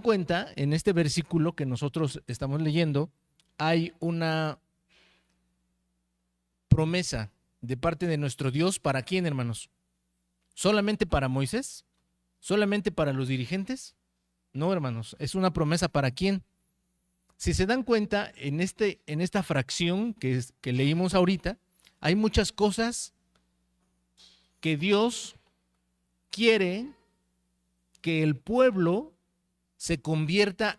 cuenta, en este versículo que nosotros estamos leyendo, hay una promesa de parte de nuestro Dios. ¿Para quién, hermanos? ¿Solamente para Moisés? ¿Solamente para los dirigentes? No, hermanos, es una promesa para quién. Si se dan cuenta, en esta fracción que leímos ahorita, hay muchas cosas que Dios quiere que el pueblo se convierta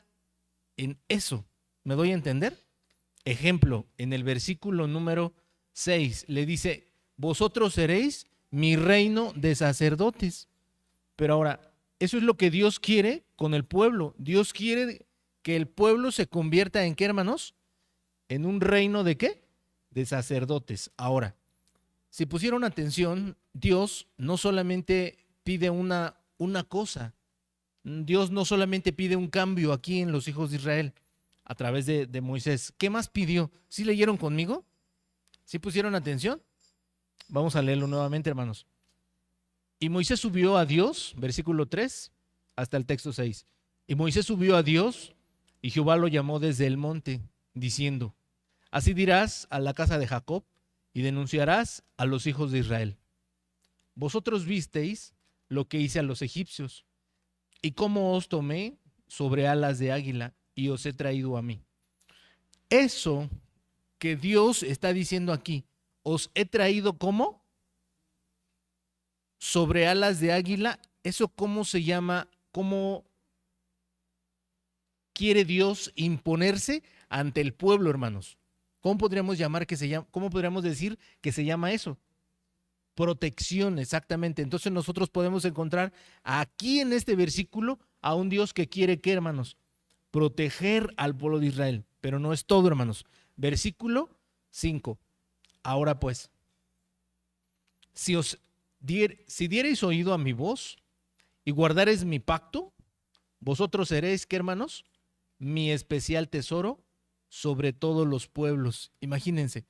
en eso. ¿Me doy a entender? Ejemplo, en el versículo número 6 le dice, vosotros seréis mi reino de sacerdotes. Pero ahora, eso es lo que Dios quiere con el pueblo. Dios quiere que el pueblo se convierta en ¿qué, hermanos? En un reino de ¿qué? De sacerdotes. Ahora, si pusieron atención, Dios no solamente pide una cosa. Dios no solamente pide un cambio aquí en los hijos de Israel a través de Moisés. ¿Qué más pidió? ¿Sí leyeron conmigo? ¿Sí pusieron atención? Vamos a leerlo nuevamente, hermanos. Y Moisés subió a Dios, versículo 3, hasta el texto 6. Y Moisés subió a Dios, y Jehová lo llamó desde el monte, diciendo, así dirás a la casa de Jacob, y denunciarás a los hijos de Israel. Vosotros visteis lo que hice a los egipcios, y cómo os tomé sobre alas de águila, y os he traído a mí. Eso que Dios está diciendo aquí, os he traído ¿cómo? Sobre alas de águila. ¿Eso cómo se llama? ¿Cómo quiere Dios imponerse ante el pueblo, hermanos? ¿Cómo podríamos llamar que se llama? ¿Cómo podríamos decir que se llama eso? Protección, exactamente. Entonces nosotros podemos encontrar aquí en este versículo a un Dios que quiere, ¿qué, hermanos? Proteger al pueblo de Israel. Pero no es todo, hermanos. Versículo 5. Ahora pues, si diereis oído a mi voz y guardareis mi pacto, vosotros seréis, ¿qué, hermanos? Mi especial tesoro sobre todos los pueblos. Imagínense.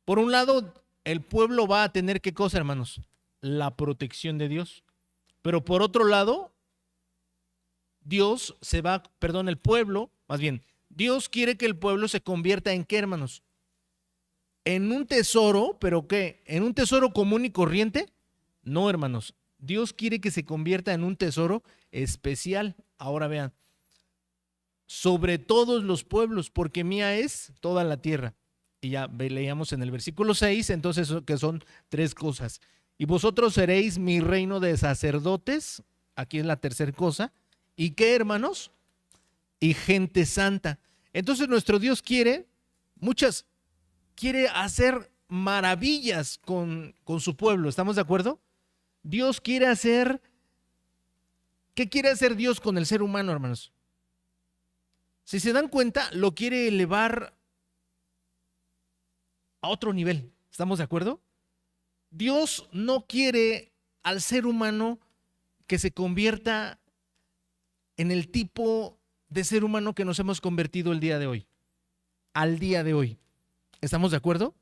Por un lado, el pueblo va a tener ¿qué cosa, hermanos? La protección de Dios. Pero por otro lado, el pueblo, más bien, Dios quiere que el pueblo se convierta en ¿qué, hermanos? En un tesoro, ¿pero qué? ¿En un tesoro común y corriente? No, hermanos. Dios quiere que se convierta en un tesoro especial. Ahora vean, sobre todos los pueblos, porque mía es toda la tierra. Y ya leíamos en el versículo 6, entonces que son tres cosas. Y vosotros seréis mi reino de sacerdotes, aquí es la tercera cosa. ¿Y qué, hermanos? Y gente santa. Entonces nuestro Dios quiere hacer maravillas con su pueblo. ¿Estamos de acuerdo? Dios quiere hacer, ¿qué quiere hacer Dios con el ser humano, hermanos? Si se dan cuenta, lo quiere elevar a otro nivel. ¿Estamos de acuerdo? Dios no quiere al ser humano que se convierta en el tipo de ser humano que nos hemos convertido el día de hoy. Al día de hoy. ¿Estamos de acuerdo?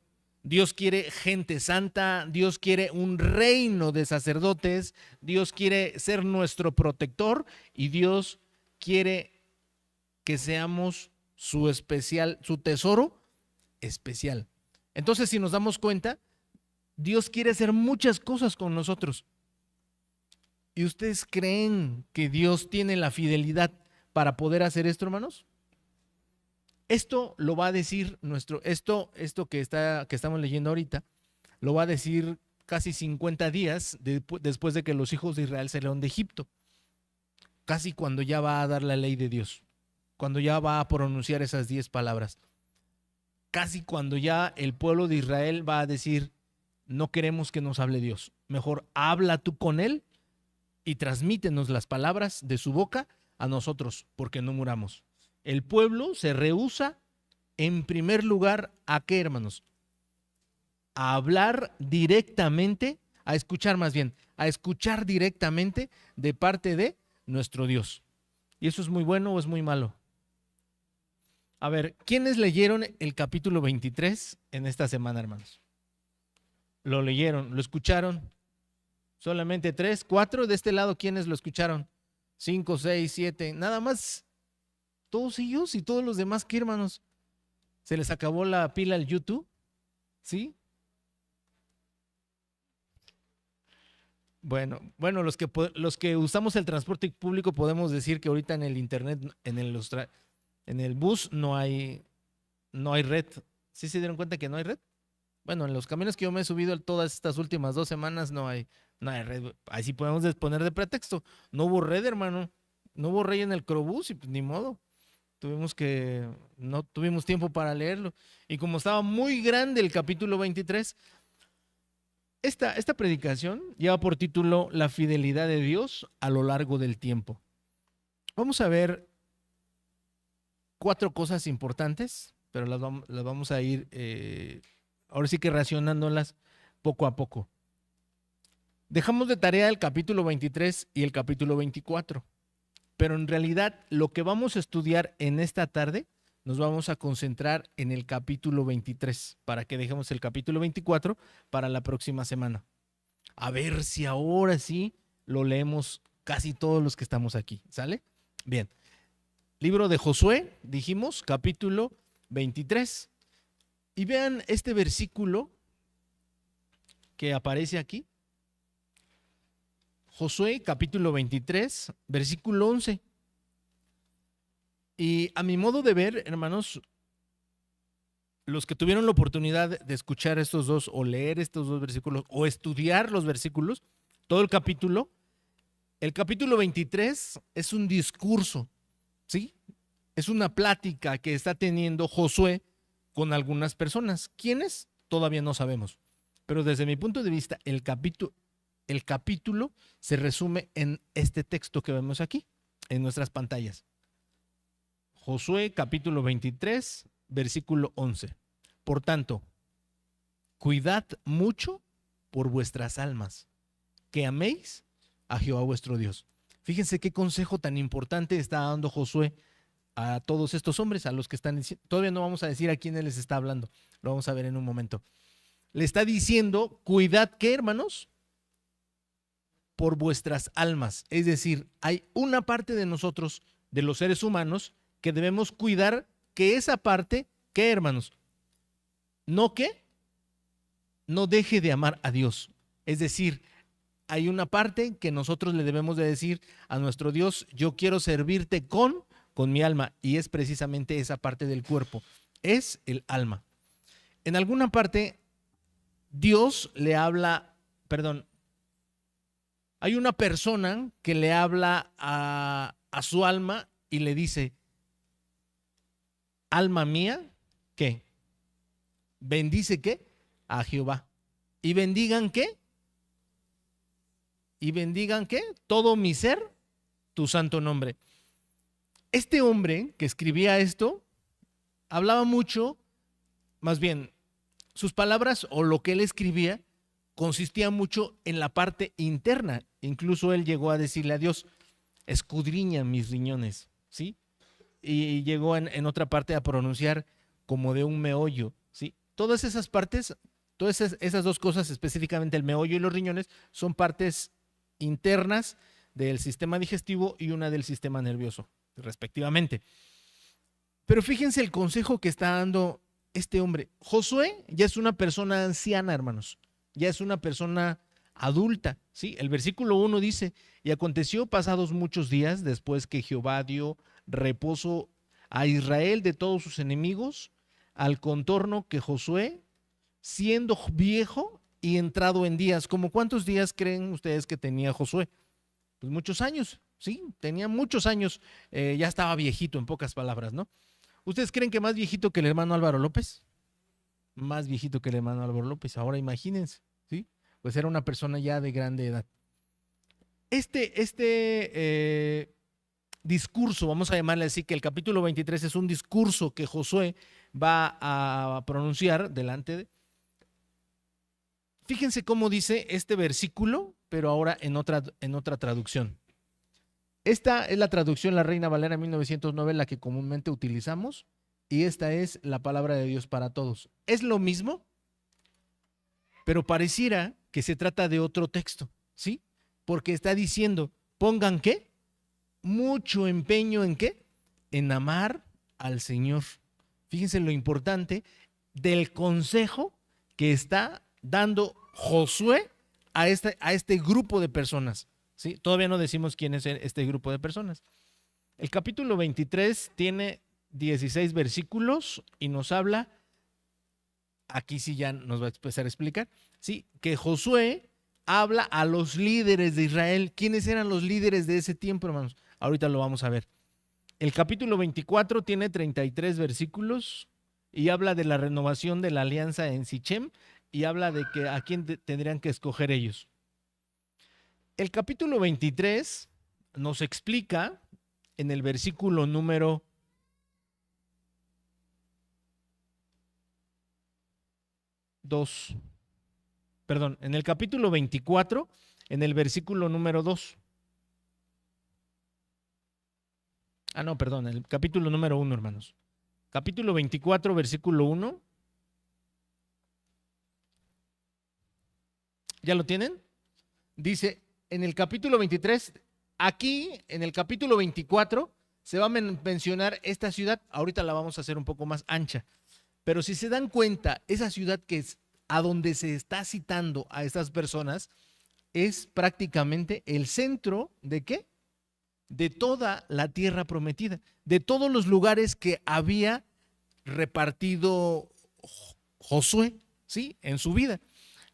Dios quiere gente santa, Dios quiere un reino de sacerdotes, Dios quiere ser nuestro protector y Dios quiere que seamos su tesoro especial. Entonces, si nos damos cuenta, Dios quiere hacer muchas cosas con nosotros. ¿Y ustedes creen que Dios tiene la fidelidad para poder hacer esto, hermanos? Esto lo va a decir esto que estamos leyendo ahorita, lo va a decir casi 50 días después de que los hijos de Israel salieron de Egipto. Casi cuando ya va a dar la ley de Dios, cuando ya va a pronunciar esas 10 palabras. Casi cuando ya el pueblo de Israel va a decir, no queremos que nos hable Dios, mejor habla tú con él y transmítenos las palabras de su boca a nosotros, porque no muramos. El pueblo se rehúsa, en primer lugar, ¿a qué, hermanos? A hablar directamente, a escuchar directamente de parte de nuestro Dios. ¿Y eso es muy bueno o es muy malo? A ver, ¿quiénes leyeron el capítulo 23 en esta semana, hermanos? ¿Lo leyeron? ¿Lo escucharon? Solamente 3, 4 de este lado, ¿quiénes lo escucharon? 5, 6, 7, nada más. Todos ellos y todos los demás, ¿qué, hermanos? ¿Se les acabó la pila al YouTube? ¿Sí? Bueno, los que usamos el transporte público podemos decir que ahorita en el internet, en el bus no hay red. ¿Sí se dieron cuenta que no hay red? Bueno, en los camiones que yo me he subido todas estas últimas 2 semanas no hay red. Ahí sí podemos poner de pretexto. No hubo red, hermano. No hubo red en el Crobús y pues, ni modo. No tuvimos tiempo para leerlo. Y como estaba muy grande el capítulo 23, esta predicación lleva por título La fidelidad de Dios a lo largo del tiempo. Vamos a ver 4 cosas importantes, pero las vamos a ir, ahora sí que racionándolas poco a poco. Dejamos de tarea el capítulo 23 y el capítulo 24, pero en realidad lo que vamos a estudiar en esta tarde nos vamos a concentrar en el capítulo 23, para que dejemos el capítulo 24 para la próxima semana. A ver si ahora sí lo leemos casi todos los que estamos aquí, ¿sale? Bien. Libro de Josué, dijimos, capítulo 23. Y vean este versículo que aparece aquí. Josué, capítulo 23, versículo 11. Y a mi modo de ver, hermanos, los que tuvieron la oportunidad de escuchar estos dos o leer estos dos versículos o estudiar los versículos, todo el capítulo 23 es un discurso, ¿sí? Es una plática que está teniendo Josué con algunas personas. ¿Quiénes? Todavía no sabemos. Pero desde mi punto de vista, el capítulo se resume en este texto que vemos aquí, en nuestras pantallas. Josué capítulo 23, versículo 11. Por tanto, cuidad mucho por vuestras almas, que améis a Jehová vuestro Dios. Fíjense qué consejo tan importante está dando Josué a todos estos hombres, a los que están diciendo. Todavía no vamos a decir a quiénes les está hablando, lo vamos a ver en un momento. Le está diciendo, cuidad, ¿qué, hermanos? Por vuestras almas. Es decir, hay una parte de nosotros, de los seres humanos, que debemos cuidar, que esa parte, ¿qué, hermanos? No deje de amar a Dios. Es decir, hay una parte que nosotros le debemos de decir a nuestro Dios, yo quiero servirte con mi alma, y es precisamente esa parte del cuerpo, es el alma. En alguna parte, Dios le habla, hay una persona que le habla a su alma y le dice, alma mía, ¿qué? Bendice, ¿qué? A Jehová. ¿Y bendigan qué? ¿Y bendigan qué? Todo mi ser, tu santo nombre. Este hombre que escribía esto hablaba mucho, más bien, sus palabras o lo que él escribía consistía mucho en la parte interna. Incluso él llegó a decirle a Dios, escudriña mis riñones, ¿sí? Y llegó en otra parte a pronunciar como de un meollo, ¿sí? Todas esas partes, todas esas dos cosas, específicamente el meollo y los riñones, son partes internas del sistema digestivo y una del sistema nervioso, respectivamente. Pero fíjense el consejo que está dando este hombre. Josué ya es una persona anciana, hermanos. Ya es una persona adulta, ¿sí? El versículo 1 dice, y aconteció pasados muchos días después que Jehová dio reposo a Israel de todos sus enemigos, al contorno que Josué, siendo viejo y entrado en días. ¿Cómo cuántos días creen ustedes que tenía Josué? Pues muchos años, ¿sí? Tenía muchos años, ya estaba viejito en pocas palabras, ¿no? ¿Ustedes creen que más viejito que el hermano Álvaro López? Más viejito que el hermano Álvaro López. Ahora imagínense, ¿sí? Pues era una persona ya de grande edad. Este discurso, vamos a llamarle así, que el capítulo 23 es un discurso que Josué va a pronunciar delante de. Fíjense cómo dice este versículo, pero ahora en otra traducción. Esta es la traducción La Reina Valera 1909, la que comúnmente utilizamos, y esta es la palabra de Dios para todos. Es lo mismo, pero pareciera que se trata de otro texto, ¿sí? Porque está diciendo, ¿pongan qué? mucho empeño ¿en qué? En amar al Señor. Fíjense lo importante del consejo que está dando Josué a este grupo de personas. ¿Sí? Todavía no decimos quién es este grupo de personas. El capítulo 23 tiene 16 versículos y nos habla, aquí sí ya nos va a empezar a explicar, ¿sí? Que Josué habla a los líderes de Israel. ¿Quiénes eran los líderes de ese tiempo, hermanos? Ahorita lo vamos a ver. El capítulo 24 tiene 33 versículos y habla de la renovación de la alianza en Sichem y habla de que a quién tendrían que escoger ellos. El capítulo 23 nos explica en el versículo número 2, perdón, en el capítulo 24, en el versículo número 2. No, perdón, el capítulo número 1, hermanos. Capítulo 24, versículo 1. ¿Ya lo tienen? Dice, en el capítulo 23, aquí, en el capítulo 24, se va a mencionar esta ciudad. Ahorita la vamos a hacer un poco más ancha. Pero si se dan cuenta, esa ciudad que es a donde se está citando a estas personas, es prácticamente el centro ¿de qué? De toda la tierra prometida, de todos los lugares que había repartido Josué, ¿sí? En su vida.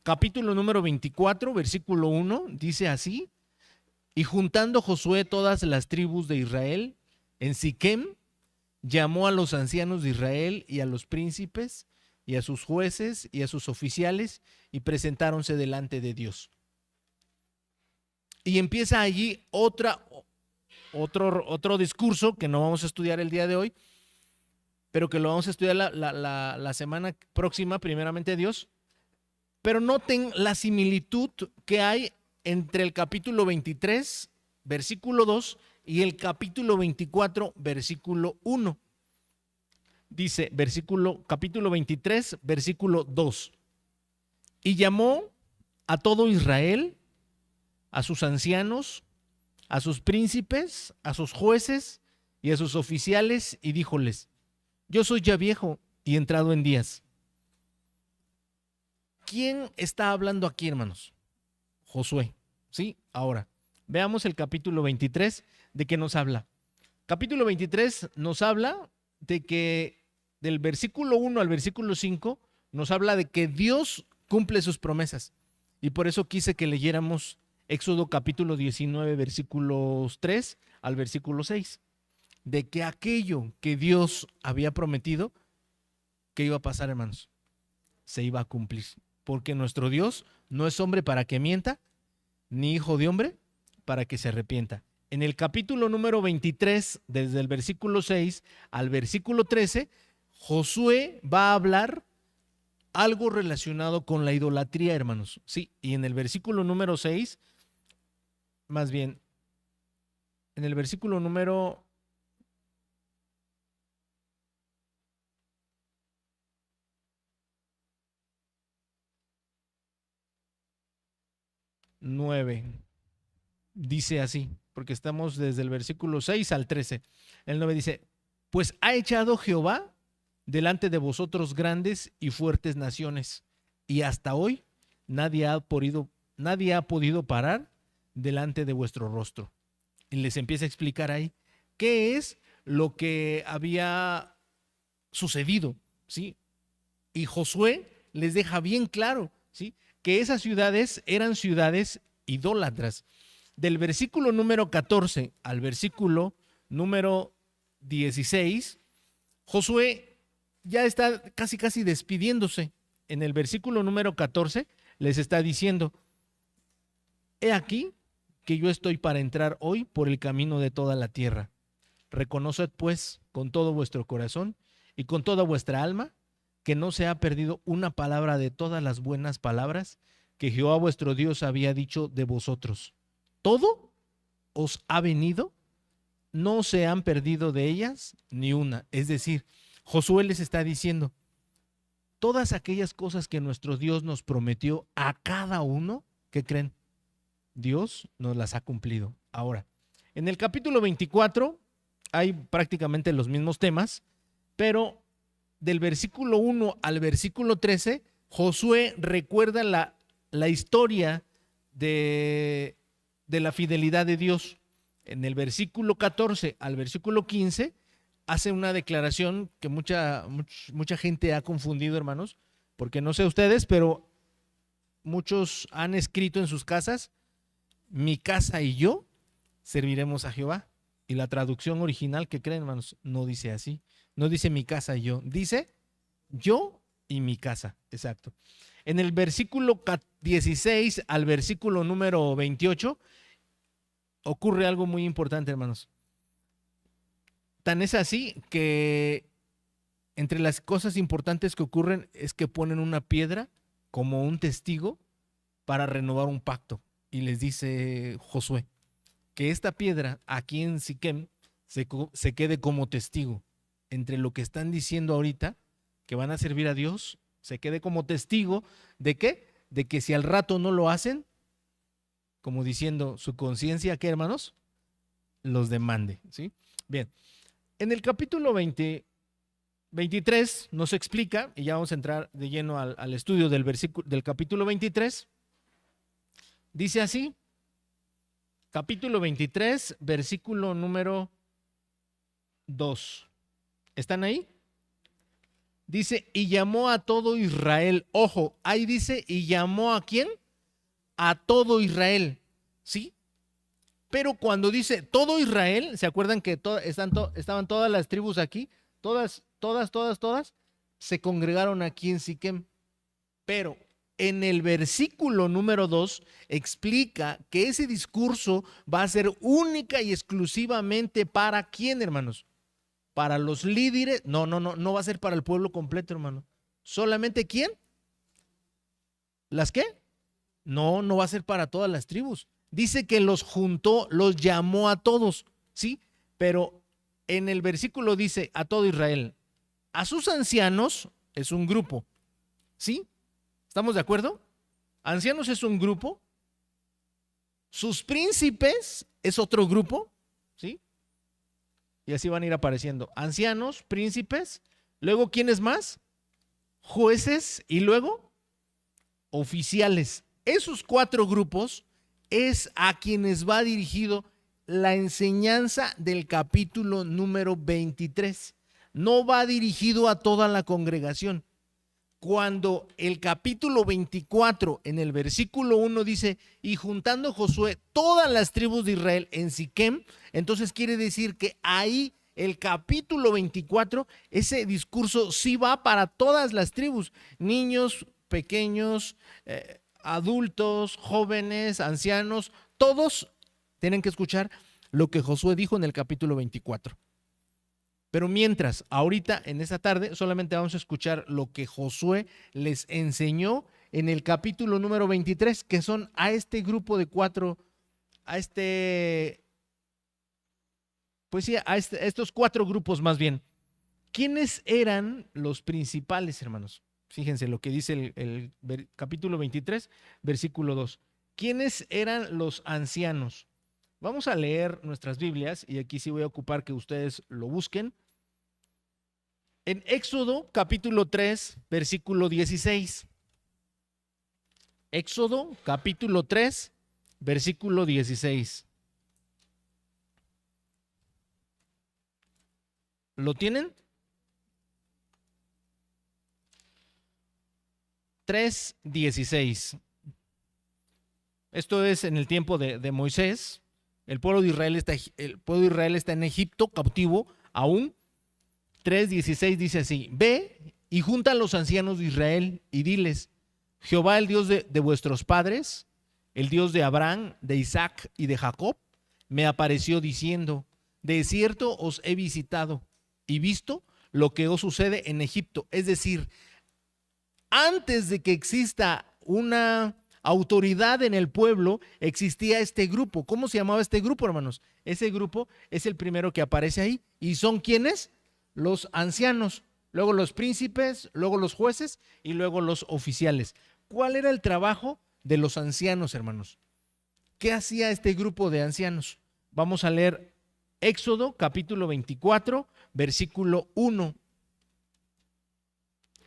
Capítulo número 24, versículo 1, dice así: y juntando Josué todas las tribus de Israel en Siquem, llamó a los ancianos de Israel y a los príncipes y a sus jueces y a sus oficiales y presentáronse delante de Dios. Y empieza allí otro discurso que no vamos a estudiar el día de hoy, pero que lo vamos a estudiar la semana próxima, primeramente Dios. Pero noten la similitud que hay entre el capítulo 23, versículo 2, y el capítulo 24, versículo 1. Dice, capítulo 23, versículo 2. Y llamó a todo Israel, a sus ancianos, a sus príncipes, a sus jueces y a sus oficiales, y díjoles: yo soy ya viejo y entrado en días. ¿Quién está hablando aquí, hermanos? Josué, ¿sí? Ahora, veamos el capítulo 23, ¿de qué nos habla? Capítulo 23 nos habla de que del versículo 1 al versículo 5 nos habla de que Dios cumple sus promesas. Y por eso quise que leyéramos Éxodo capítulo 19, versículos 3 al versículo 6. De que aquello que Dios había prometido, ¿qué iba a pasar, hermanos? Se iba a cumplir. Porque nuestro Dios no es hombre para que mienta, ni hijo de hombre para que se arrepienta. En el capítulo número 23, desde el versículo 6 al versículo 13, Josué va a hablar algo relacionado con la idolatría, hermanos. Sí, y en el versículo número 6, más bien, en el versículo número 9, dice así, porque estamos desde el versículo 6 al 13. El 9 dice: pues ha echado Jehová delante de vosotros grandes y fuertes naciones, y hasta hoy nadie ha podido parar delante de vuestro rostro. Y les empieza a explicar ahí qué es lo que había sucedido, ¿sí? Y Josué les deja bien claro, ¿sí?, que esas ciudades eran ciudades idólatras. Del versículo número 14 al versículo número 16, Josué ya está casi despidiéndose. En el versículo número 14 les está diciendo: he aquí que yo estoy para entrar hoy por el camino de toda la tierra. Reconoced pues con todo vuestro corazón y con toda vuestra alma que no se ha perdido una palabra de todas las buenas palabras que Jehová vuestro Dios había dicho de vosotros. Todo os ha venido, no se han perdido de ellas ni una. Es decir, Josué les está diciendo: todas aquellas cosas que nuestro Dios nos prometió a cada uno, ¿qué creen? Dios nos las ha cumplido. Ahora, En el capítulo 24 hay prácticamente los mismos temas, pero del versículo 1 al versículo 13, Josué recuerda la historia de la fidelidad de Dios. En el versículo 14 al versículo 15 hace una declaración que mucha gente ha confundido, hermanos, porque no sé ustedes, pero muchos han escrito en sus casas: mi casa y yo serviremos a Jehová. Y la traducción original, que creen, hermanos, no dice así. No dice mi casa y yo, dice yo y mi casa. Exacto. En el versículo 16 al versículo número 28 ocurre algo muy importante, hermanos. Tan es así que entre las cosas importantes que ocurren es que ponen una piedra como un testigo para renovar un pacto. Y les dice Josué que esta piedra aquí en Siquem se quede como testigo entre lo que están diciendo ahorita, que van a servir a Dios, se quede como testigo de ¿qué? De que si al rato no lo hacen, como diciendo su conciencia, ¿qué, hermanos? Los demande, ¿sí? Bien, en el capítulo 23 nos explica, y ya vamos a entrar de lleno al estudio del capítulo 23, dice así, capítulo 23, versículo número 2. ¿Están ahí? Dice, y llamó a todo Israel. Ojo, ahí dice, ¿y llamó a quién? A todo Israel, ¿sí? Pero cuando dice todo Israel, ¿se acuerdan que estaban todas las tribus aquí? Todas, se congregaron aquí en Siquem. Pero en el versículo número 2 explica que ese discurso va a ser única y exclusivamente para ¿quién, hermanos? Para los líderes. No va a ser para el pueblo completo, hermano. ¿Solamente quién? ¿Las qué? No va a ser para todas las tribus. Dice que los juntó, los llamó a todos, ¿sí? Pero en el versículo dice a todo Israel. A sus ancianos es un grupo, ¿sí? ¿Estamos de acuerdo? Ancianos es un grupo. Sus príncipes es otro grupo, ¿sí? Y así van a ir apareciendo. Ancianos, príncipes, luego ¿quiénes más? Jueces y luego oficiales. Esos 4 grupos es a quienes va dirigido la enseñanza del capítulo número 23. No va dirigido a toda la congregación. Cuando el capítulo 24 en el versículo 1 dice, y juntando Josué todas las tribus de Israel en Siquem, entonces quiere decir que ahí el capítulo 24, ese discurso sí va para todas las tribus, niños, pequeños, adultos, jóvenes, ancianos, todos tienen que escuchar lo que Josué dijo en el capítulo 24. Pero mientras, ahorita en esta tarde solamente vamos a escuchar lo que Josué les enseñó en el capítulo número 23, que son a este grupo de 4, a estos 4 grupos más bien. ¿Quiénes eran los principales, hermanos? Fíjense lo que dice el capítulo 23, versículo 2. ¿Quiénes eran los ancianos? Vamos a leer nuestras Biblias y aquí sí voy a ocupar que ustedes lo busquen. En Éxodo capítulo 3, versículo 16. Éxodo capítulo 3, versículo 16. ¿Lo tienen? 3:16. Esto es en el tiempo de Moisés. El pueblo de Israel está en Egipto, cautivo aún. 3:16 dice así: ve y junta a los ancianos de Israel y diles: Jehová, el Dios de vuestros padres, el Dios de Abraham, de Isaac y de Jacob, me apareció diciendo: de cierto os he visitado y visto lo que os sucede en Egipto. Es decir, antes de que exista una autoridad en el pueblo, existía este grupo. ¿Cómo se llamaba este grupo, hermanos? Ese grupo es el primero que aparece ahí. ¿Y son quiénes? Los ancianos, luego los príncipes, luego los jueces y luego los oficiales. ¿Cuál era el trabajo de los ancianos, hermanos? ¿Qué hacía este grupo de ancianos? Vamos a leer Éxodo capítulo 24, versículo 1.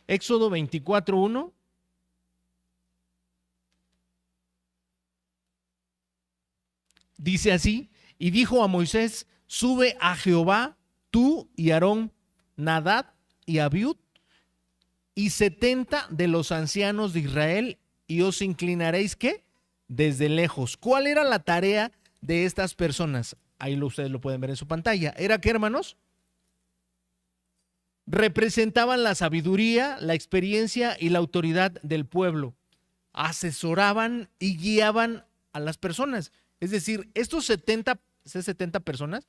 Éxodo 24, 1. Dice así: y dijo a Moisés, sube a Jehová, tú y Aarón, Nadab y Abiud, y 70 de los ancianos de Israel, y os inclinaréis, ¿qué? Desde lejos. ¿Cuál era la tarea de estas personas? Ahí ustedes lo pueden ver en su pantalla. ¿Era qué, hermanos? Representaban la sabiduría, la experiencia y la autoridad del pueblo. Asesoraban y guiaban a las personas. Es decir, esas 70 personas,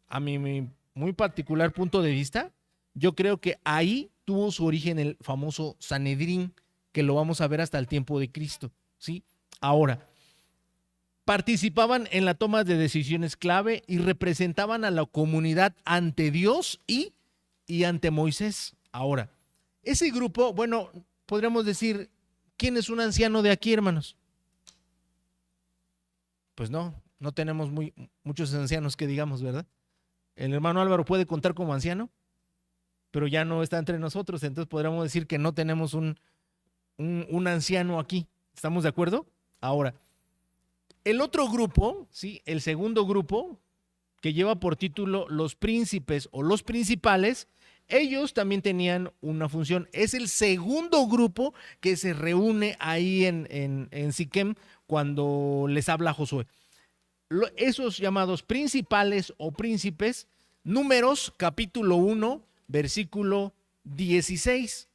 a mi muy particular punto de vista, yo creo que ahí tuvo su origen el famoso Sanedrín, que lo vamos a ver hasta el tiempo de Cristo, ¿sí? Ahora, participaban en la toma de decisiones clave y representaban a la comunidad ante Dios y ante Moisés. Ahora, ese grupo, bueno, podríamos decir, ¿quién es un anciano de aquí, hermanos? Pues no tenemos muchos ancianos que digamos, ¿verdad? El hermano Álvaro puede contar como anciano, pero ya no está entre nosotros, entonces podríamos decir que no tenemos un anciano aquí. ¿Estamos de acuerdo? Ahora, el otro grupo, ¿sí? El segundo grupo, que lleva por título los príncipes o los principales, ellos también tenían una función. Es el segundo grupo que se reúne ahí en Siquem cuando les habla Josué. Esos llamados principales o príncipes, Números capítulo 1, versículo 16.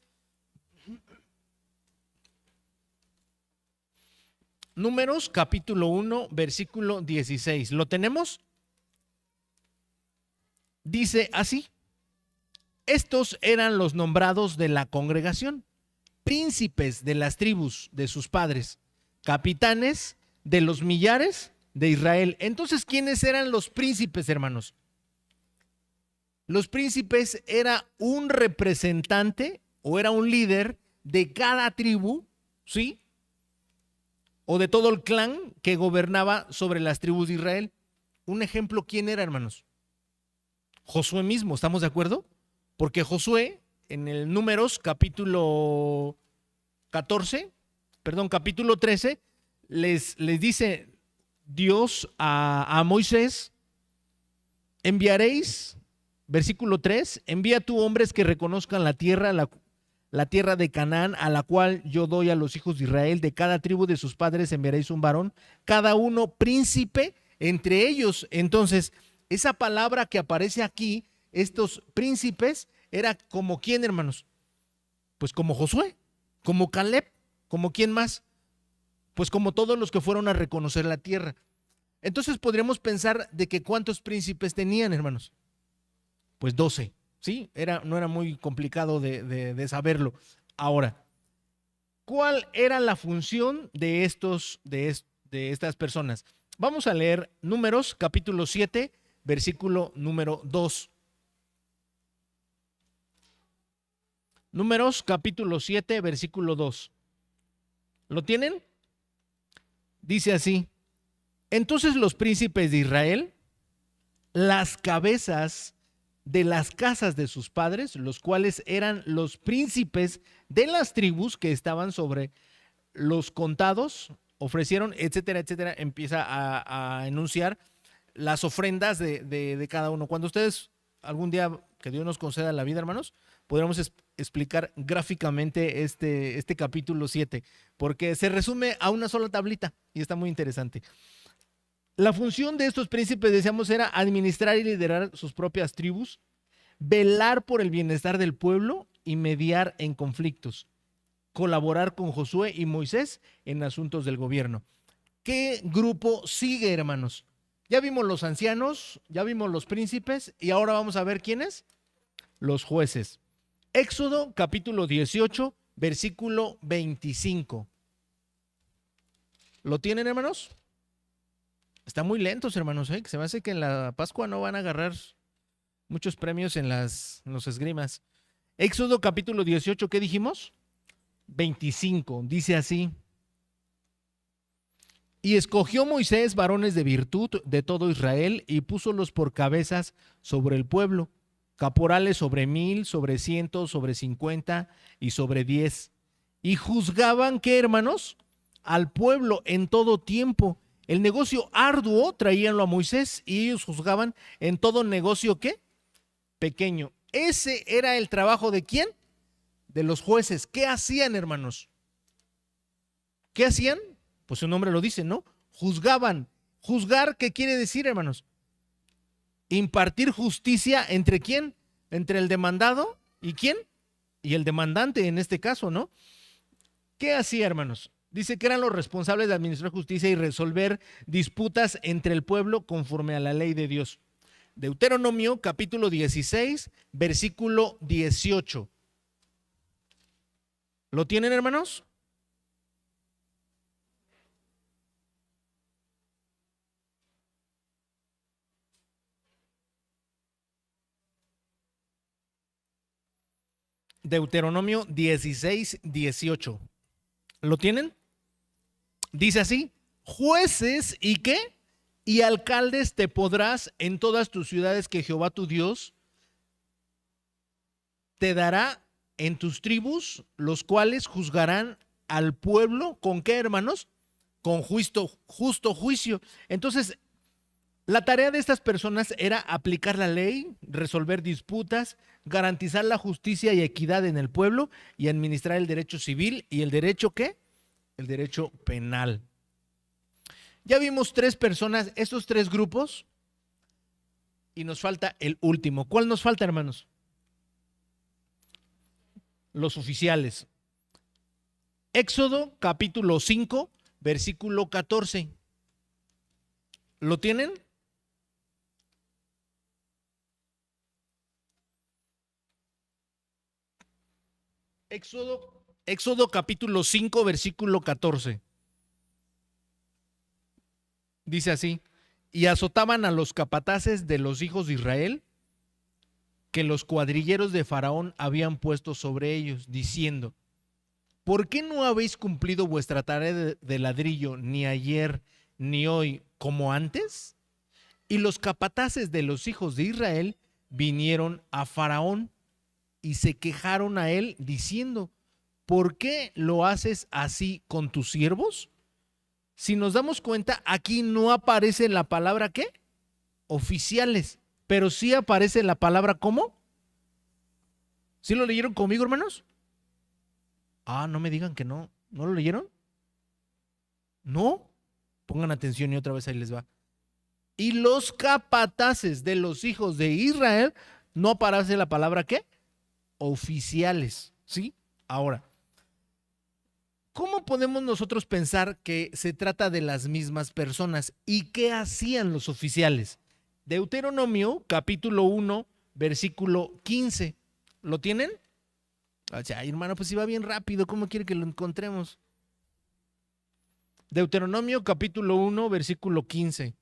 Números capítulo 1, versículo 16. ¿Lo tenemos? Dice así: estos eran los nombrados de la congregación, príncipes de las tribus de sus padres, capitanes de los millares de Israel. Entonces, ¿quiénes eran los príncipes, hermanos? Los príncipes era un representante o era un líder de cada tribu, ¿sí? O de todo el clan que gobernaba sobre las tribus de Israel. Un ejemplo, ¿quién era, hermanos? Josué mismo, ¿estamos de acuerdo? Porque Josué, en el Números capítulo 13, les dice Dios a Moisés: enviaréis, versículo 3, envía tú hombres que reconozcan la tierra, la tierra de Canaán, a la cual yo doy a los hijos de Israel. De cada tribu de sus padres enviaréis un varón, cada uno príncipe entre ellos. Entonces, esa palabra que aparece aquí, estos príncipes, era como quién, hermanos? Pues como Josué, como Caleb, como quién más, pues como todos los que fueron a reconocer la tierra. Entonces podríamos pensar de que ¿cuántos príncipes tenían, hermanos? Pues 12, ¿sí? No era muy complicado de saberlo. Ahora, ¿cuál era la función de estas personas? Vamos a leer Números capítulo 7, versículo número 2. Números capítulo 7, versículo 2. ¿Lo tienen? Dice así: entonces los príncipes de Israel, las cabezas de las casas de sus padres, los cuales eran los príncipes de las tribus que estaban sobre los contados, ofrecieron, etcétera, etcétera. Empieza a enunciar las ofrendas de cada uno. Cuando ustedes algún día, que Dios nos conceda la vida, hermanos, podremos explicar gráficamente este capítulo 7, porque se resume a una sola tablita y está muy interesante. La función de estos príncipes, decíamos, era administrar y liderar sus propias tribus, velar por el bienestar del pueblo y mediar en conflictos, colaborar con Josué y Moisés en asuntos del gobierno. ¿Qué grupo sigue, hermanos? Ya vimos los ancianos, ya vimos los príncipes y ahora vamos a ver quiénes. Los jueces. Éxodo capítulo 18, versículo 25. ¿Lo tienen, hermanos? Están muy lentos, hermanos, ¿eh? Se me hace que en la Pascua no van a agarrar muchos premios en los esgrimas. Éxodo capítulo 18, ¿qué dijimos? 25, dice así: Y escogió Moisés varones de virtud de todo Israel y púsolos por cabezas sobre el pueblo, caporales sobre 1000, sobre 100, sobre 50 y sobre 10. Y juzgaban, ¿qué, hermanos? Al pueblo en todo tiempo. El negocio arduo traíanlo a Moisés y ellos juzgaban en todo negocio, ¿qué? Pequeño. Ese era el trabajo ¿de quién? De los jueces. ¿Qué hacían, hermanos? ¿Qué hacían? Pues su nombre lo dice, ¿no? Juzgaban. Juzgar, ¿qué quiere decir, hermanos? Impartir justicia entre quién? Entre el demandado y quién? Y el demandante en este caso, ¿no? ¿Qué hacía, hermanos? Dice que eran los responsables de administrar justicia y resolver disputas entre el pueblo conforme a la ley de Dios. Deuteronomio capítulo 16, versículo 18. ¿Lo tienen, hermanos? Deuteronomio 16, 18. ¿Lo tienen? Dice así: jueces y qué? Y alcaldes te podrás en todas tus ciudades que Jehová tu Dios te dará en tus tribus, los cuales juzgarán al pueblo. ¿Con qué, hermanos? Con justo juicio. Entonces, la tarea de estas personas era aplicar la ley, resolver disputas, garantizar la justicia y equidad en el pueblo y administrar el derecho civil y el derecho ¿qué? El derecho penal. Ya vimos tres personas, estos tres grupos, y nos falta el último. ¿Cuál nos falta, hermanos? Los oficiales. Éxodo capítulo 5, versículo 14. ¿Lo tienen? Éxodo capítulo 5, versículo 14. Dice así: y azotaban a los capataces de los hijos de Israel que los cuadrilleros de Faraón habían puesto sobre ellos, diciendo: ¿por qué no habéis cumplido vuestra tarea de ladrillo ni ayer ni hoy como antes? Y los capataces de los hijos de Israel vinieron a Faraón y se quejaron a él diciendo: ¿por qué lo haces así con tus siervos? Si nos damos cuenta, aquí no aparece la palabra ¿qué? Oficiales, pero sí aparece la palabra ¿cómo? ¿Sí lo leyeron conmigo, hermanos? Ah, no me digan que no. ¿No lo leyeron? No. Pongan atención y otra vez ahí les va. Y los capataces de los hijos de Israel, no aparece la palabra ¿qué? Oficiales, ¿sí? Ahora, ¿cómo podemos nosotros pensar que se trata de las mismas personas? ¿Y qué hacían los oficiales? Deuteronomio, capítulo 1, versículo 15. ¿Lo tienen? Ay, hermano, pues iba bien rápido. ¿Cómo quiere que lo encontremos? Deuteronomio, capítulo 1, versículo 15.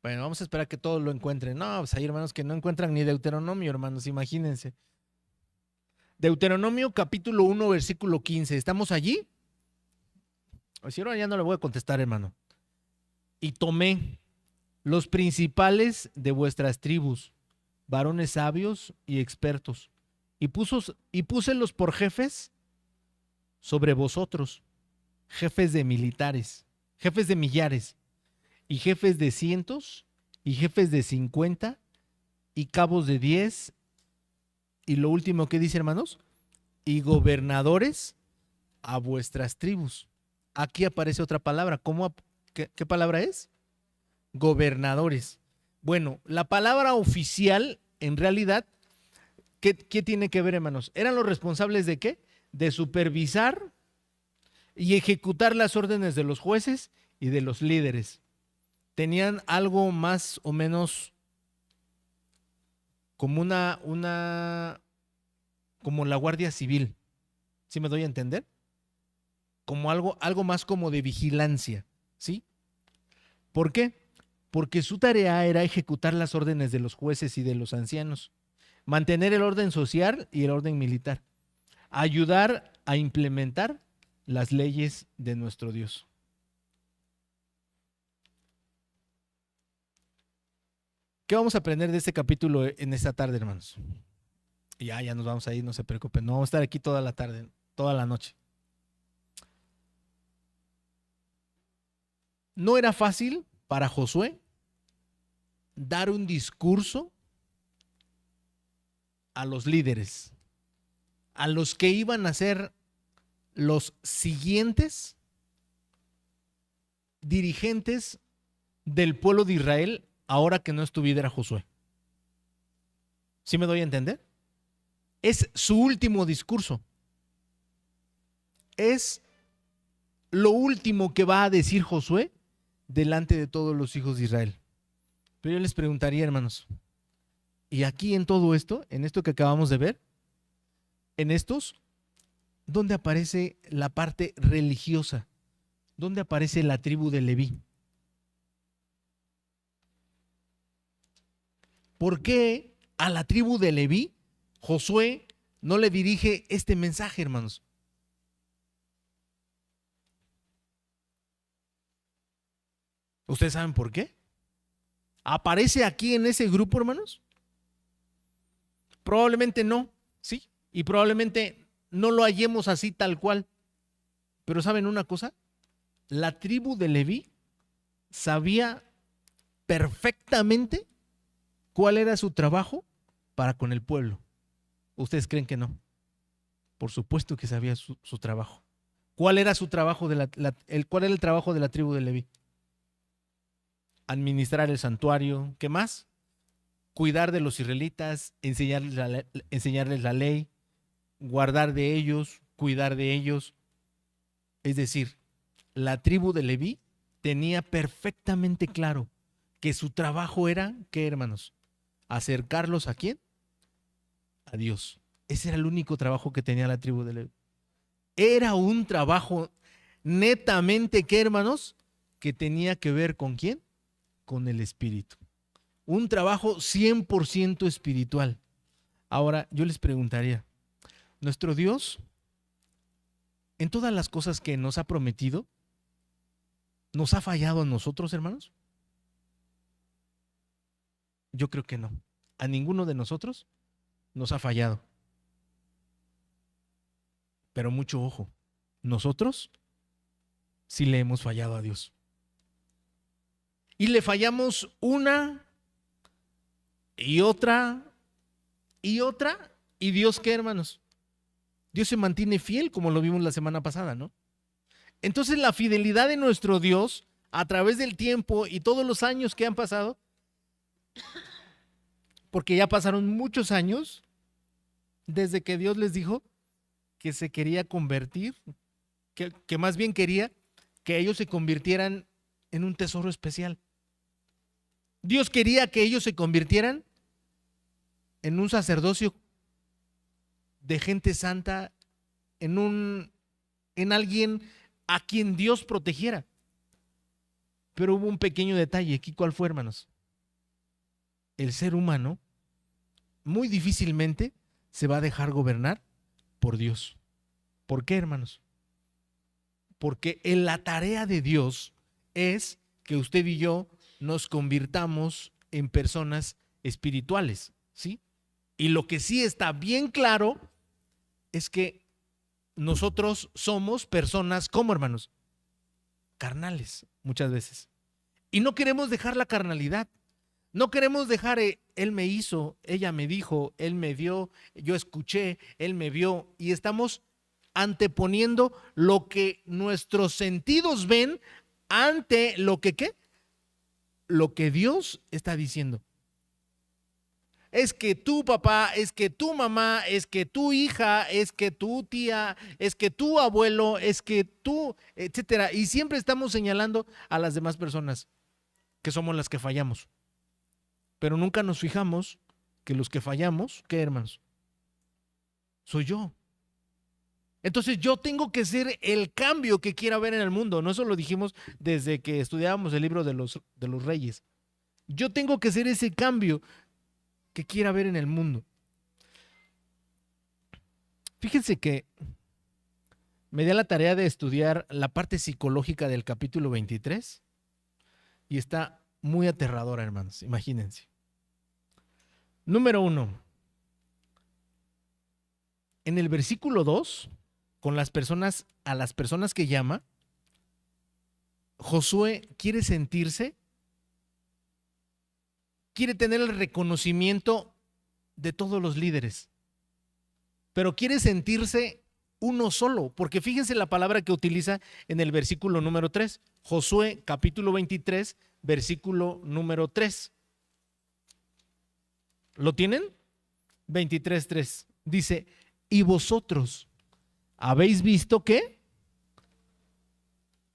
Bueno, vamos a esperar que todos lo encuentren. No, pues hay hermanos que no encuentran ni Deuteronomio, hermanos, imagínense. Deuteronomio capítulo 1, versículo 15. ¿Estamos allí? Si ahora ya no le voy a contestar, hermano. Y tomé los principales de vuestras tribus, varones sabios y expertos, y púselos por jefes sobre vosotros, jefes de militares, jefes de millares, y jefes de cientos, y jefes de 50, y cabos de 10, y lo último que dice, hermanos, y gobernadores a vuestras tribus. Aquí aparece otra palabra. ¿Qué palabra es? Gobernadores. Bueno, la palabra oficial, en realidad, ¿qué tiene que ver, hermanos? ¿Eran los responsables de qué? De supervisar y ejecutar las órdenes de los jueces y de los líderes. Tenían algo más o menos como como la Guardia Civil. ¿Sí me doy a entender? Como algo más como de vigilancia, ¿sí? ¿Por qué? Porque su tarea era ejecutar las órdenes de los jueces y de los ancianos, mantener el orden social y el orden militar. ayudar a implementar las leyes de nuestro Dios. ¿Qué vamos a aprender de este capítulo en esta tarde, hermanos? Ya nos vamos a ir, no se preocupen. No vamos a estar aquí toda la tarde, toda la noche. No era fácil para Josué dar un discurso a los líderes, a los que iban a ser los siguientes dirigentes del pueblo de Israel ahora que no estuviera Josué. ¿Sí me doy a entender? Es su último discurso. Es lo último que va a decir Josué delante de todos los hijos de Israel. Pero yo les preguntaría, hermanos, y aquí en todo esto, en esto que acabamos de ver, en estos, ¿dónde aparece la parte religiosa? ¿Dónde aparece la tribu de Leví? ¿Por qué a la tribu de Leví Josué no le dirige este mensaje, hermanos? ¿Ustedes saben por qué? ¿Aparece aquí en ese grupo, hermanos? Probablemente no, sí, y probablemente no lo hallemos así tal cual. Pero ¿saben una cosa? La tribu de Leví sabía perfectamente cuál era su trabajo para con el pueblo. ¿Ustedes creen que no? Por supuesto que sabía su trabajo. ¿Cuál era su trabajo cuál era el trabajo de la tribu de Leví? Administrar el santuario. ¿Qué más? Cuidar de los israelitas, enseñarles la ley, guardar de ellos, cuidar de ellos. Es decir, la tribu de Leví tenía perfectamente claro que su trabajo era, ¿qué, hermanos? Acercarlos ¿a quién? A Dios. Ese era el único trabajo que tenía la tribu de Leví. Era un trabajo netamente, ¿qué, hermanos? Que tenía que ver ¿con quién? Con el espíritu. Un trabajo 100% espiritual. Ahora, yo les preguntaría, ¿nuestro Dios, en todas las cosas que nos ha prometido, nos ha fallado a nosotros, hermanos? Yo creo que no. A ninguno de nosotros nos ha fallado. Pero mucho ojo, nosotros sí le hemos fallado a Dios. Y le fallamos una y otra y otra. ¿Y Dios qué, hermanos? Dios se mantiene fiel, como lo vimos la semana pasada, ¿no? Entonces la fidelidad de nuestro Dios a través del tiempo y todos los años que han pasado, porque ya pasaron muchos años desde que Dios les dijo que se quería convertir, que más bien quería que ellos se convirtieran en un tesoro especial. Dios quería que ellos se convirtieran en un sacerdocio de gente santa, en alguien a quien Dios protegiera. Pero hubo un pequeño detalle aquí. ¿Cuál fue, hermanos? El ser humano muy difícilmente se va a dejar gobernar por Dios. ¿Por qué, hermanos? Porque la tarea de Dios es que usted y yo nos convirtamos en personas espirituales, ¿sí? Y lo que sí está bien claro es que nosotros somos personas, ¿cómo, hermanos? Carnales, muchas veces. Y no queremos dejar la carnalidad. No queremos dejar, él me hizo, ella me dijo, él me dio, yo escuché, él me vio. Y estamos anteponiendo lo que nuestros sentidos ven ante lo que, ¿qué? Lo que Dios está diciendo. Es que tu papá, es que tu mamá, es que tu hija, es que tu tía, es que tu abuelo, es que tú, etcétera. Y siempre estamos señalando a las demás personas que somos las que fallamos. Pero nunca nos fijamos que los que fallamos, ¿qué, hermanos? Soy yo. Entonces yo tengo que ser el cambio que quiera ver en el mundo. No eso lo dijimos desde que estudiábamos el libro de los reyes. Yo tengo que ser ese cambio que quiera ver en el mundo. Fíjense que me di a la tarea de estudiar la parte psicológica del capítulo 23 y está muy aterradora, hermanos, imagínense. Número 1, en el versículo 2, con las personas, a las personas que llama, Josué quiere tener el reconocimiento de todos los líderes, pero quiere sentirse uno solo, porque fíjense la palabra que utiliza en el versículo número 3, Josué capítulo 23, versículo número 3. ¿Lo tienen? 23:3. Dice, y vosotros habéis visto que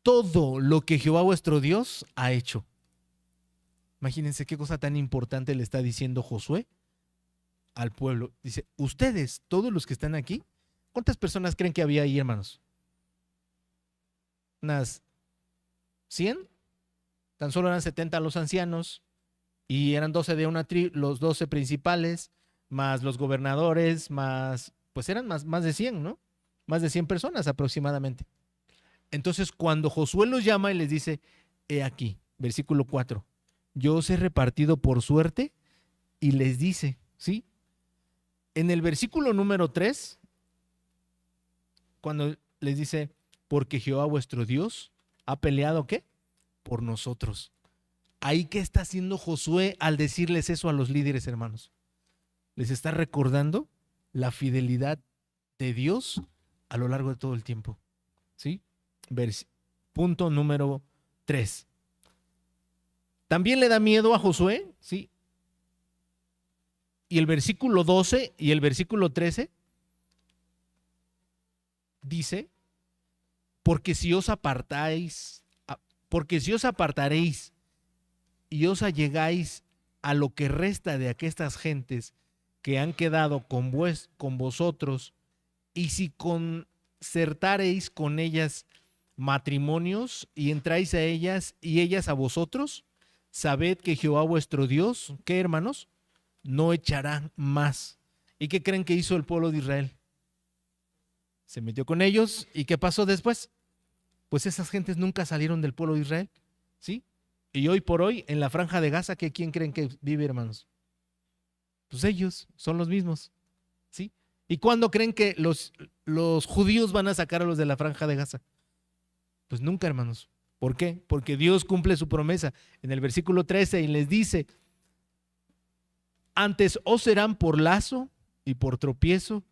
todo lo que Jehová vuestro Dios ha hecho. Imagínense qué cosa tan importante le está diciendo Josué al pueblo. Dice, ustedes, todos los que están aquí, ¿cuántas personas creen que había ahí, hermanos? ¿Unas 100? Tan solo eran 70 los ancianos y eran 12 de una tribu, los 12 principales, más los gobernadores, más, pues eran más de 100, ¿no? Más de 100 personas aproximadamente. Entonces, cuando Josué los llama y les dice, he aquí, versículo 4, yo os he repartido por suerte, y les dice, ¿sí? En el versículo número 3, cuando les dice, porque Jehová vuestro Dios ha peleado, ¿qué? Por nosotros. Ahí, ¿qué está haciendo Josué al decirles eso a los líderes, hermanos? Les está recordando la fidelidad de Dios a lo largo de todo el tiempo, ¿sí? Punto número 3. También le da miedo a Josué, ¿sí? Y el versículo 12 y el versículo 13 dice, porque si os apartaréis y os allegáis a lo que resta de aquestas gentes que han quedado con vosotros, y si concertaréis con ellas matrimonios y entráis a ellas y ellas a vosotros, sabed que Jehová vuestro Dios, ¿qué, hermanos? No echará más. ¿Y qué creen que hizo el pueblo de Israel? Se metió con ellos, ¿y qué pasó después? Pues esas gentes nunca salieron del pueblo de Israel, ¿sí? Y hoy por hoy, en la franja de Gaza, ¿quién creen que vive, hermanos? Pues ellos son los mismos, ¿sí? ¿Y cuándo creen que los judíos van a sacar a los de la franja de Gaza? Pues nunca, hermanos. ¿Por qué? Porque Dios cumple su promesa en el versículo 13 y les dice, antes os serán por lazo y por tropiezo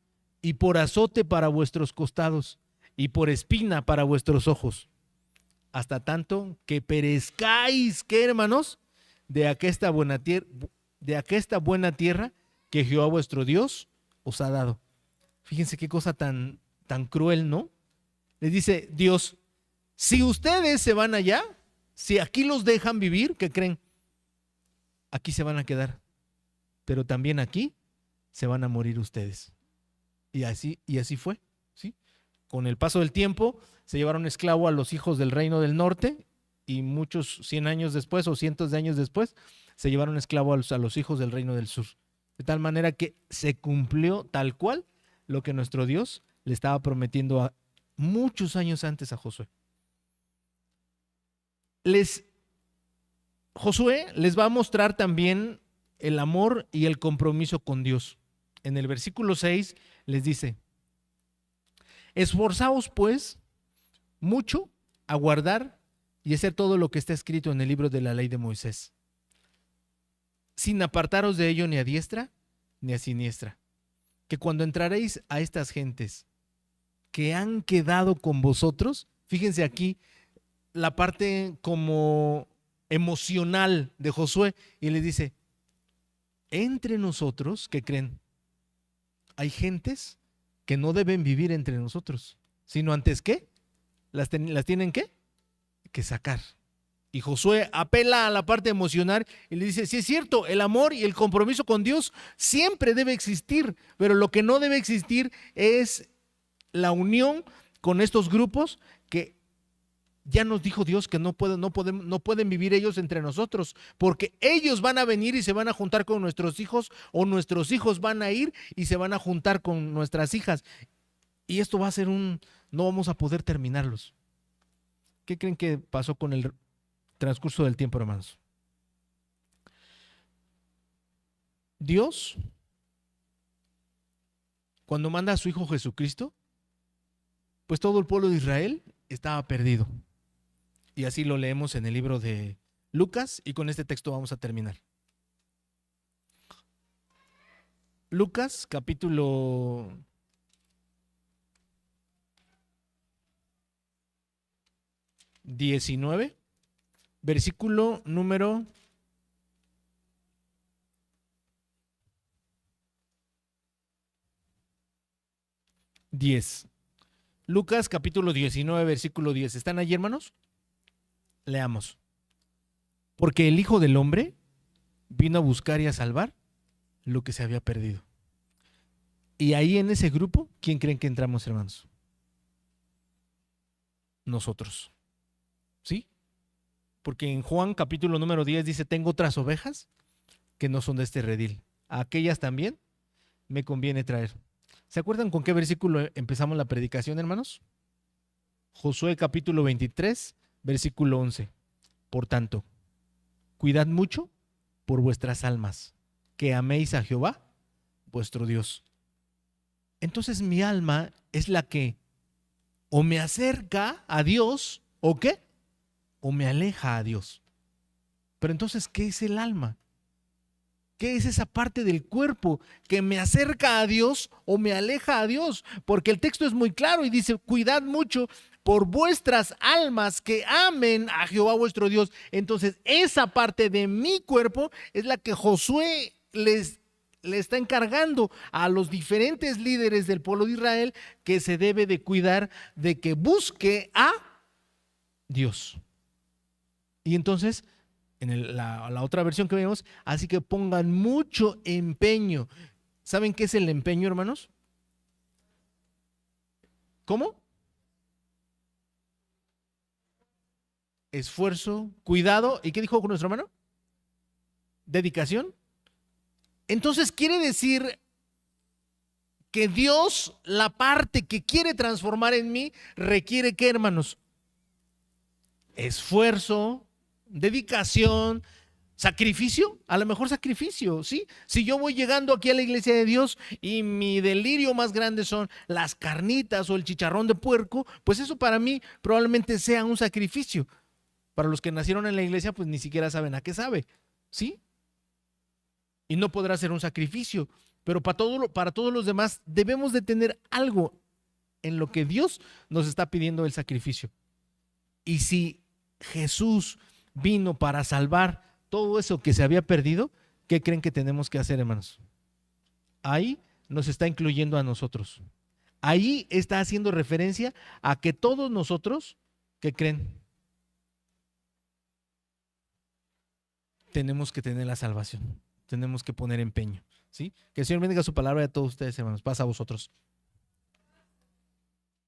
y por azote para vuestros costados y por espina para vuestros ojos, hasta tanto que perezcáis, ¿qué, hermanos? De aquesta buena tierra que Jehová vuestro Dios os ha dado. Fíjense qué cosa tan cruel, ¿no? Les dice Dios, si ustedes se van allá, si aquí los dejan vivir, ¿qué creen? Aquí se van a quedar, pero también aquí se van a morir ustedes. Y así fue, ¿sí? Con el paso del tiempo se llevaron esclavo a los hijos del reino del norte y muchos 100 años después o cientos de años después se llevaron esclavo a los hijos del reino del sur. De tal manera que se cumplió tal cual lo que nuestro Dios le estaba prometiendo muchos años antes a Josué. Josué les va a mostrar también el amor y el compromiso con Dios. En el versículo 6 les dice, esforzaos pues mucho a guardar y hacer todo lo que está escrito en el libro de la ley de Moisés, sin apartaros de ello ni a diestra ni a siniestra, que cuando entraréis a estas gentes que han quedado con vosotros, fíjense aquí la parte como emocional de Josué, y les dice, entre nosotros, ¿qué creen? Hay gentes que no deben vivir entre nosotros, sino antes que las tienen que sacar. Y Josué apela a la parte emocional y le dice, sí es cierto, el amor y el compromiso con Dios siempre debe existir, pero lo que no debe existir es la unión con estos grupos que ya nos dijo Dios que no pueden vivir ellos entre nosotros, porque ellos van a venir y se van a juntar con nuestros hijos, o nuestros hijos van a ir y se van a juntar con nuestras hijas. Y esto va a ser no vamos a poder terminarlos. ¿Qué creen que pasó con el transcurso del tiempo, hermanos? Dios, cuando manda a su Hijo Jesucristo, pues todo el pueblo de Israel estaba perdido. Y así lo leemos en el libro de Lucas, y con este texto vamos a terminar. Lucas, capítulo 19, versículo número 10. Lucas capítulo 19, versículo 10. ¿Están allí, hermanos? Leamos. Porque el Hijo del Hombre vino a buscar y a salvar lo que se había perdido. Y ahí en ese grupo, ¿quién creen que entramos, hermanos? Nosotros. ¿Sí? Porque en Juan capítulo número 10 dice, tengo otras ovejas que no son de este redil. A aquellas también me conviene traer. ¿Se acuerdan con qué versículo empezamos la predicación, hermanos? Josué capítulo 23, versículo 11. Por tanto, cuidad mucho por vuestras almas, que améis a Jehová, vuestro Dios. Entonces mi alma es la que o me acerca a Dios, ¿o qué? O me aleja a Dios. Pero entonces, ¿qué es el alma? ¿Qué es esa parte del cuerpo que me acerca a Dios o me aleja a Dios? Porque el texto es muy claro y dice, cuidad mucho por vuestras almas que amen a Jehová vuestro Dios. Entonces, esa parte de mi cuerpo es la que Josué le está encargando a los diferentes líderes del pueblo de Israel, que se debe de cuidar de que busque a Dios. Y entonces, en la otra versión que vemos, así que pongan mucho empeño. ¿Saben qué es el empeño, hermanos? ¿Cómo? Esfuerzo, cuidado. ¿Y qué dijo nuestro hermano? Dedicación. Entonces quiere decir que Dios, la parte que quiere transformar en mí, requiere ¿qué, hermanos? Esfuerzo, dedicación, sacrificio, a lo mejor sacrificio, ¿sí? Si yo voy llegando aquí a la iglesia de Dios y mi delirio más grande son las carnitas o el chicharrón de puerco, pues eso para mí probablemente sea un sacrificio. Para los que nacieron en la iglesia, pues ni siquiera saben a qué sabe, ¿sí? Y no podrá ser un sacrificio, pero para todos los demás debemos de tener algo en lo que Dios nos está pidiendo el sacrificio. Y si Jesús vino para salvar todo eso que se había perdido, ¿qué creen que tenemos que hacer, hermanos? Ahí nos está incluyendo a nosotros. Ahí está haciendo referencia a que todos nosotros, ¿qué creen? Tenemos que tener la salvación. Tenemos que poner empeño, ¿sí? Que el Señor bendiga su palabra a todos ustedes, hermanos. Pasa a vosotros.